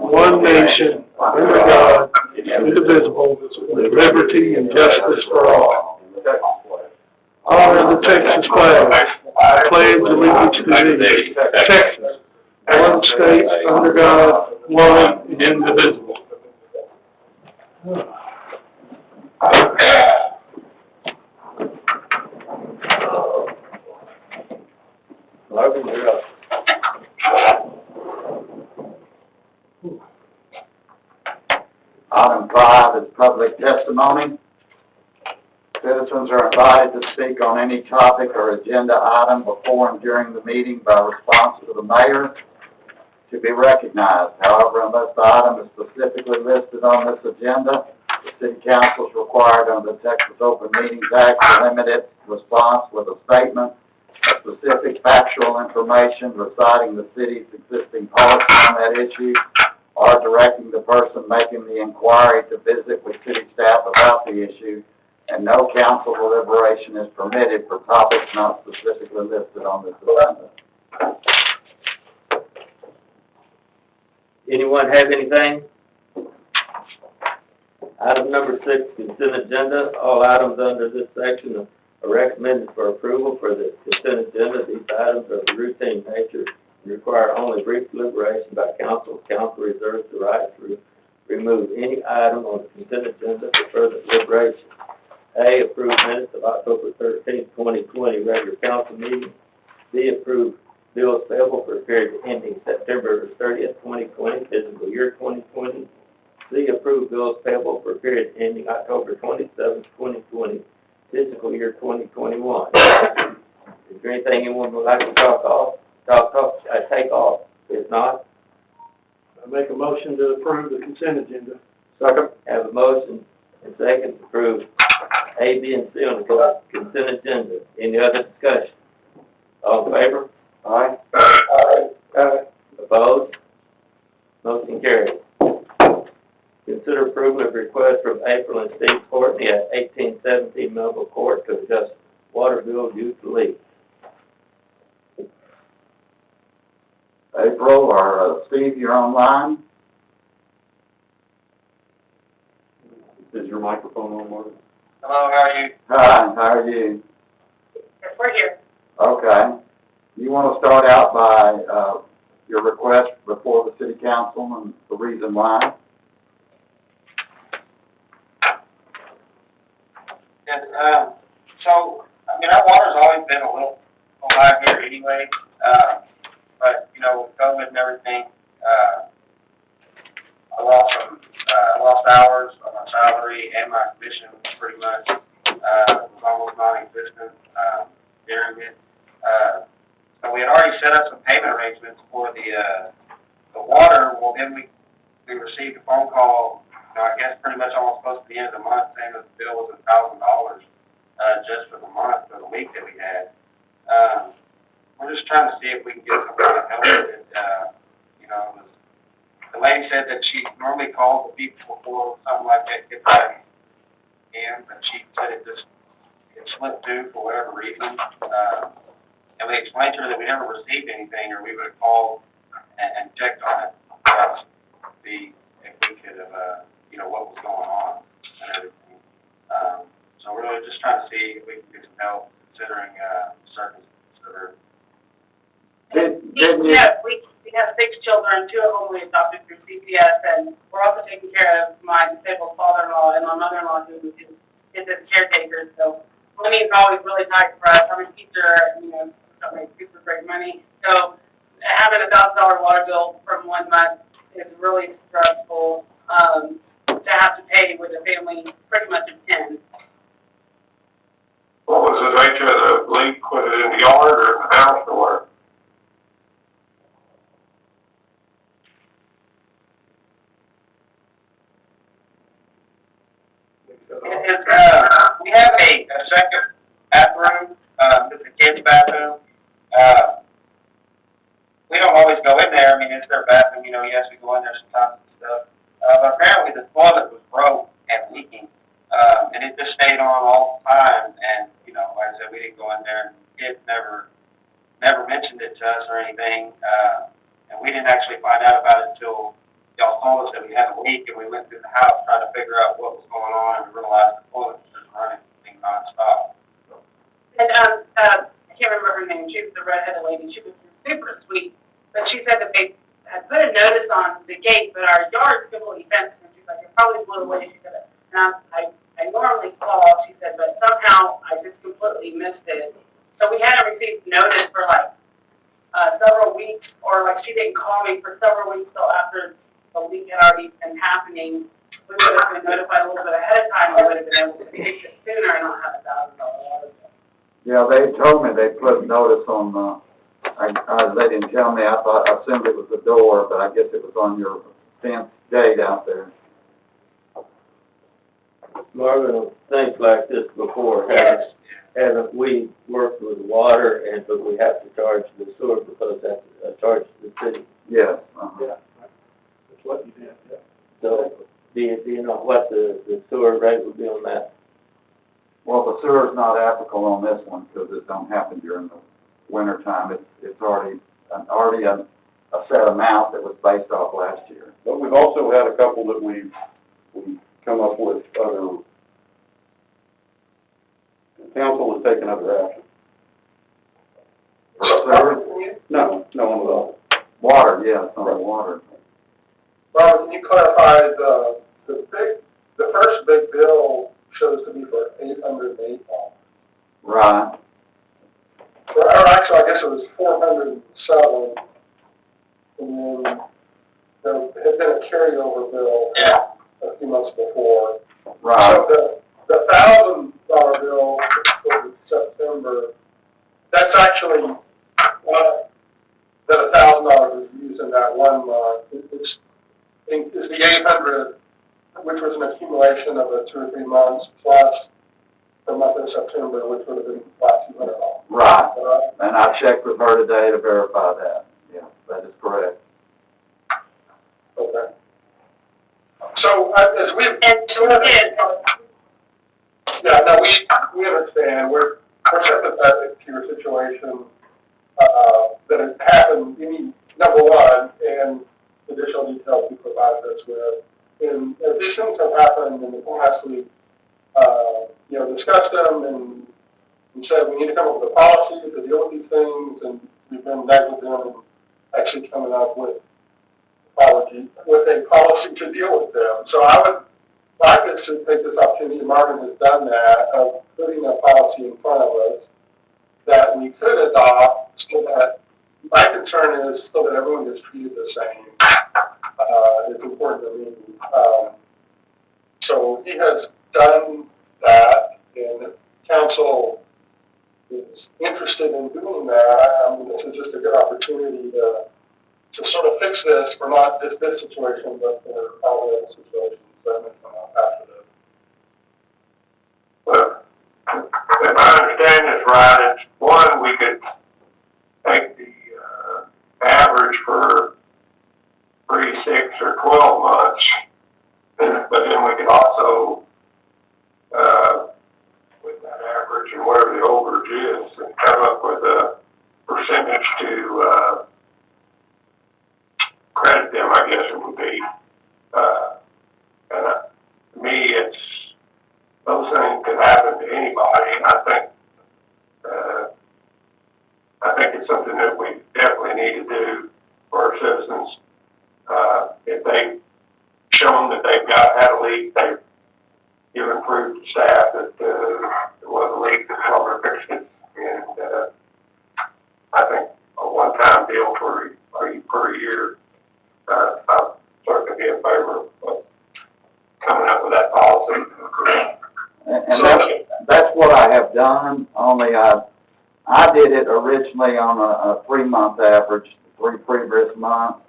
one nation, under God, indivisible, with liberty and justice for all. Honor the Texas flag. I pledge allegiance to thee, Texas, one state, under God, one and indivisible. Logan, you're up. Item 5 is public testimony. Citizens are invited to speak on any topic or agenda item before and during the meeting by response to the mayor to be recognized. However, unless the item is specifically listed on this agenda, the city council is required under the Texas Open Meetings Act to limit its response with a statement of specific factual information reciting the city's existing policy on that issue, or directing the person making the inquiry to visit with city staff about the issue, and no council deliberation is permitted for topics not specifically listed on this agenda. Anyone have anything? Item number 6, consent agenda. All items under this section are recommended for approval for the consent agenda. These items are of routine nature and require only brief deliberation by council. Council reserves the right to remove any item on the consent agenda for further deliberation. A, approved minutes of October 13, 2020, regular council meeting. B, approved bills payable for a period ending September 30th, 2020, fiscal year 2020. C, approved bills payable for a period ending October 27th, 2020, fiscal year 2021. Is there anything anyone would like to take off? If not, I make a motion to approve the consent agenda. Second. have a motion and second to approve A, B, and C on the consent agenda. Any other discussion? All in favor? Aye. Aye. Opposed? Motion carries. Consider approval of request from April and Steve Courtney at 1817 Melville Court to adjust water bill due to leak. April or Steve, you're online. Is your microphone on, Martin? Hello, how are you? Hi, how are you? Yes, we're here. Okay. You want to start out by your request before the city council and the reason why? Yes, so, I mean, our water's always been a little high here anyway, but, you know, with COVID and everything, I lost hours on my salary and my commission pretty much, was almost non-existent, during it. So we had already set up some payment arrangements for the water. Well, then we received a phone call, you know, I guess pretty much almost close to the end of the month, saying that the bill was $1,000, just for the month, for the week that we had. We're just trying to see if we can get some kind of help with it. You know, the lady said that she normally calls the people before something like that gets done, but she said it slipped through for whatever reason. And we explained to her that we never received anything, or we would have called and checked on it to see if we could have, you know, what was going on and everything. So we're really just trying to see if we can get some help, considering circumstances. Yes, we have 6 children, 2 of them we adopted through CPS, and we're also taking care of my disabled father-in-law and my mother-in-law who is his caretaker. So money is always really tight for us. I'm a teacher, you know, don't make super great money. So having a $1,000 water bill from 1 month is really stressful to have to pay with a family pretty much of 10. What was the nature of the leak? Was it in the yard or in the house or where? We have a second bathroom, it's a kid's bathroom. We don't always go in there. I mean, it's their bathroom, you know, yes, we go in there sometimes and stuff. But apparently the toilet was broke and leaking, and it just stayed on all the time. And, you know, like I said, we didn't go in there, and kids never mentioned it to us or anything. And we didn't actually find out about it until y'all had a leak, and we went through the house trying to figure out what was going on, and we realized the toilet was just running, being nonstop. And, I can't remember her name, she was the redheaded lady, she was super sweet, but she said that they had put a notice on the gate, but our yard's completely fenced, and she's like, it probably blew away, she said, and I normally call, she said, but somehow I just completely missed it. So we hadn't received notice for like, several weeks, or like she didn't call me for several weeks till after the leak had already been happening. We would have been notified a little bit ahead of time, we would have been able to fix it sooner and not have $1,000 water bill. Yeah, they told me they put notice on, they didn't tell me, I assumed it was the door, but I guess it was on your fence gate out there. Marvin, things like this before, haven't we worked with water, but we have to charge the sewer because that's a charge to the city? Yes, Yeah, that's what you did, yeah. So, do you know what the sewer rate would be on that? Well, the sewer's not applicable on this one because it don't happen during the winter time. It's already a set amount that was based off last year. But we've also had a couple that we've come up with other, the council has taken other action. For sewer? No, on the other. Water, yes, on the water. Robert, can you clarify, the first big bill shows to be for $808. Right. Or actually, I guess it was $407, and then there had been a carryover bill a few months before. Right. So the $1,000 bill for September, that's actually, that $1,000 is used in that 1 month. It's the 800, which was an accumulation of the 2 or 3 months, plus the month of September, which would have been about $200. Right. All right? And I checked with her today to verify that. Yeah, that is correct. Okay. So, as we... And we did. Yeah, no, we understand. We're sympathetic to your situation, that it happened, number one, and additional details you provided us with. In addition to happened in the past, we, discussed them and said we need to come up with a policy to deal with these things, and we've been negligent in actually coming up with a policy to deal with them. So I would like us to take this opportunity, and Marvin has done that, of putting a policy in front of us that we could adopt so that, my concern is so that everyone is treated the same. It's important to me. So he has done that, and council is interested in doing that. This is just a good opportunity to sort of fix this for not just this situation, but for all the other situations that may come up after this. Well, if I understand this right, it's one, we could take the, average for 3, 6, or 12 months, but then we could also, with that average and whatever the overage is, and come up with a percentage to, credit them, I guess it would be. And to me, those things could happen to anybody, and I think it's something that we definitely need to do for our citizens. If they've shown that they've had a leak, they've given proof to staff that there was a leak, that plumber fixed it, and I think a one-time deal per year, I'd certainly be in favor of coming up with that policy. And that's what I have done, only I did it originally on a 3-month average, 3 previous months.